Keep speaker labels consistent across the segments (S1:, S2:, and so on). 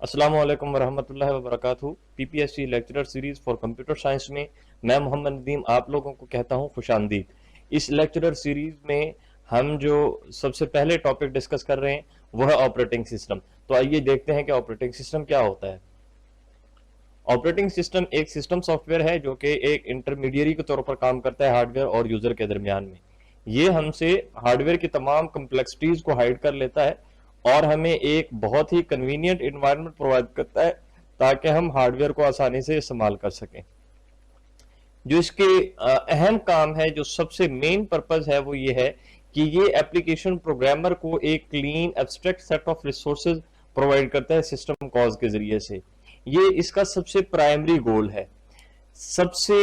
S1: अस्सलाम वालेकुम वरहमतुल्लाहि वबरकातुहू। PPSC lecturer series for computer science में मैं मोहम्मद नदीम आप लोगों को कहता हूं खुशामदीद। इस लेक्चरर सीरीज में हम जो सबसे पहले टॉपिक डिस्कस कर रहे हैं वह है ऑपरेटिंग सिस्टम। तो आइए देखते हैं कि ऑपरेटिंग सिस्टम क्या होता है। ऑपरेटिंग सिस्टम एक सिस्टम सॉफ्टवेयर है जो कि एक इंटरमीडियरी के तौर पर काम करता है हार्डवेयर और यूजर के दरमियान में। ये हमसे हार्डवेयर की तमाम कम्प्लेक्सिटीज को हाइड कर लेता है और हमें एक बहुत ही कन्वीनियंट एनवायरनमेंट प्रोवाइड करता है ताकि हम हार्डवेयर को आसानी से इस्तेमाल कर सकें। जो इसके अहम काम है, जो सबसे मेन पर्पस है, वो ये है कि ये एप्लीकेशन प्रोग्रामर को एक clean abstract set of resources provide करता है सिस्टम कॉज के जरिए से। ये इसका सबसे प्राइमरी गोल है। सबसे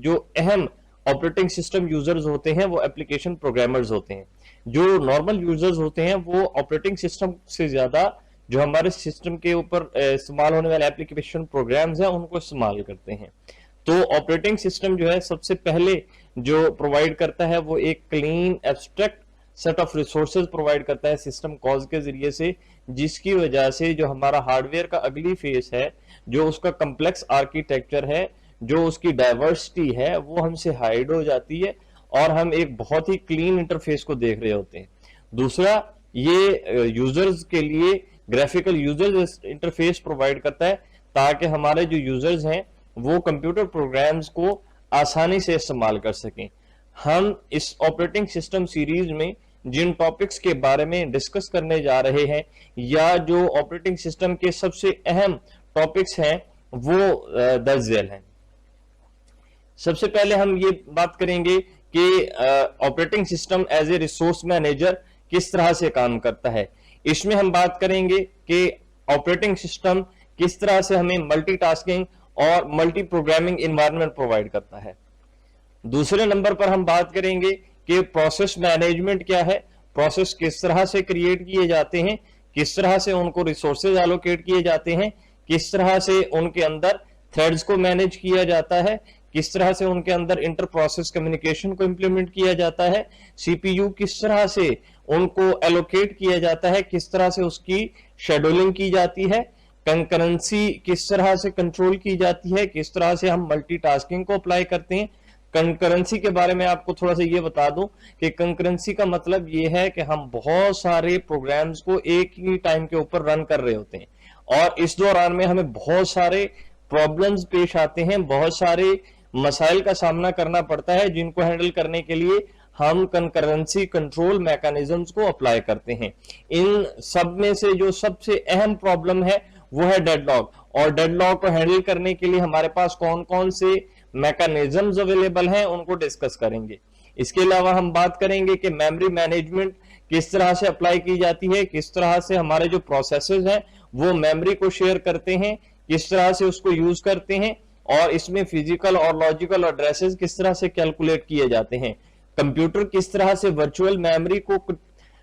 S1: जो अहम ऑपरेटिंग सिस्टम यूजर्स होते हैं वो एप्लीकेशन प्रोग्रामर्स होते हैं। जो नॉर्मल यूजर्स होते हैं वो ऑपरेटिंग सिस्टम से ज्यादा जो हमारे सिस्टम के ऊपर इस्तेमाल होने वाले एप्लीकेशन प्रोग्राम्स हैं उनको इस्तेमाल करते हैं। तो ऑपरेटिंग सिस्टम जो है सबसे पहले जो प्रोवाइड करता है वो एक clean abstract set of resources provide करता है सिस्टम कॉज के जरिए से, जिसकी वजह से जो हमारा हार्डवेयर का अगली फेस है, जो उसका कम्प्लेक्स आर्किटेक्चर है, जो उसकी डाइवर्सिटी है, वो हमसे हाइड हो जाती है और हम एक बहुत ही क्लीन इंटरफेस को देख रहे होते हैं। दूसरा, ये यूजर्स के लिए ग्राफिकल यूजर इंटरफेस प्रोवाइड करता है ताकि हमारे जो यूजर्स हैं वो कंप्यूटर प्रोग्राम्स को आसानी से इस्तेमाल कर सकें। हम इस ऑपरेटिंग सिस्टम सीरीज में जिन टॉपिक्स के बारे में डिस्कस करने जा रहे हैं या जो ऑपरेटिंग सिस्टम के सबसे अहम टॉपिक्स हैं वो दर्ज झेल हैं। सबसे पहले हम ये बात करेंगे कि operating system as a resource manager किस तरह से काम करता है। इसमें हम बात करेंगे कि ऑपरेटिंग सिस्टम किस तरह से हमें मल्टीटास्किंग और मल्टी प्रोग्रामिंग एनवायरनमेंट प्रोवाइड करता है। दूसरे नंबर पर हम बात करेंगे कि प्रोसेस मैनेजमेंट क्या है, प्रोसेस किस तरह से क्रिएट किए जाते हैं, किस तरह से उनको रिसोर्सेज एलोकेट किए जाते हैं, किस तरह से उनके अंदर थ्रेड्स को मैनेज किया जाता है, किस तरह से उनके अंदर इंटर प्रोसेस कम्युनिकेशन को इंप्लीमेंट किया जाता है, सीपीयू किस तरह से उनको एलोकेट किया जाता है, किस तरह से उसकी शेड्यूलिंग की जाती है, कंकरेंसी किस तरह से कंट्रोल की जाती है, किस तरह से हम मल्टीटास्किंग को अप्लाई करते हैं। कंकरेंसी के बारे में आपको थोड़ा सा ये बता दूं कि कंकरेंसी का मतलब ये है कि हम बहुत सारे प्रोग्राम्स को एक ही टाइम के ऊपर रन कर रहे होते हैं और इस दौरान में हमें बहुत सारे प्रॉब्लम्स पेश आते हैं, बहुत सारे मसाइल का सामना करना पड़ता है, जिनको हैंडल करने के लिए हम कंकरेंसी कंट्रोल मैकेनिज्म्स को अप्लाई करते हैं। इन सब में से जो सबसे अहम प्रॉब्लम है वो है डेडलॉक, और डेडलॉक को हैंडल करने के लिए हमारे पास कौन कौन से मैकेनिज्म्स अवेलेबल हैं उनको डिस्कस करेंगे। इसके अलावा हम बात करेंगे कि मेमोरी मैनेजमेंट किस तरह से अप्लाई की जाती है, किस तरह से हमारे जो प्रोसेसेस हैं वो मेमोरी को शेयर करते हैं, किस तरह से उसको यूज करते हैं, और इसमें फिजिकल और लॉजिकल एड्रेसेस किस तरह से कैलकुलेट किए जाते हैं। कंप्यूटर किस तरह से वर्चुअल मेमोरी को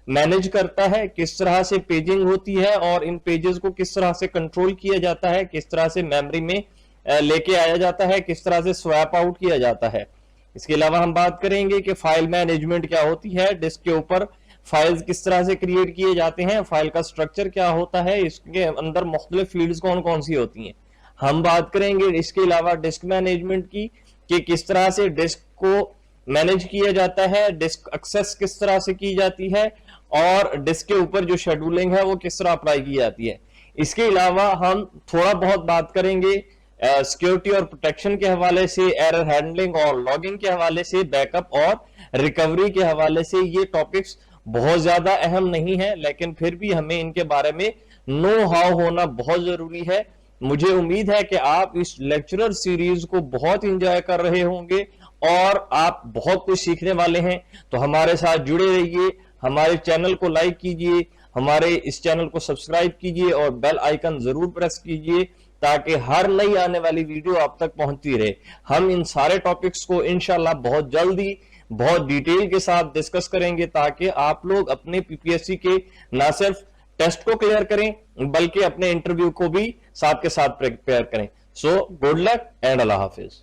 S1: मैनेज करता है, किस तरह से पेजिंग होती है और इन पेजेस को किस तरह से कंट्रोल किया जाता है, किस तरह से मेमोरी में लेके आया जाता है, किस तरह से स्वैप आउट किया जाता है। इसके अलावा हम बात करेंगे कि फाइल मैनेजमेंट क्या होती है, डिस्क के ऊपर फाइल्स किस तरह से क्रिएट किए जाते हैं, फाइल का स्ट्रक्चर क्या होता है, इसके अंदर मुख्तलिफ फील्ड्स कौन कौन सी होती हैं। हम बात करेंगे इसके अलावा डिस्क मैनेजमेंट की कि किस तरह से डिस्क को मैनेज किया जाता है, डिस्क एक्सेस किस तरह से की जाती है और डिस्क के ऊपर जो शेड्यूलिंग है वो किस तरह अप्लाई की जाती है। इसके अलावा हम थोड़ा बहुत बात करेंगे सिक्योरिटी और प्रोटेक्शन के हवाले से, एरर हैंडलिंग और लॉगिंग के हवाले से, बैकअप और रिकवरी के हवाले से। ये टॉपिक्स बहुत ज्यादा अहम नहीं है लेकिन फिर भी हमें इनके बारे में नो हाउ होना बहुत जरूरी है। मुझे उम्मीद है कि आप इस लेक्चरर सीरीज को बहुत एंजॉय कर रहे होंगे और आप बहुत कुछ सीखने वाले हैं। तो हमारे साथ जुड़े रहिए, हमारे चैनल को लाइक कीजिए, हमारे इस चैनल को सब्सक्राइब कीजिए और बेल आइकन जरूर प्रेस कीजिए ताकि हर नई आने वाली वीडियो आप तक पहुंचती रहे। हम इन सारे टॉपिक्स को इंशाल्लाह बहुत जल्दी बहुत डिटेल के साथ डिस्कस करेंगे ताकि आप लोग अपने पीपीएससी के ना सिर्फ टेस्ट को क्लियर करें बल्कि अपने इंटरव्यू को भी साथ के साथ प्रिपेयर करें। So good luck and Allah Hafiz.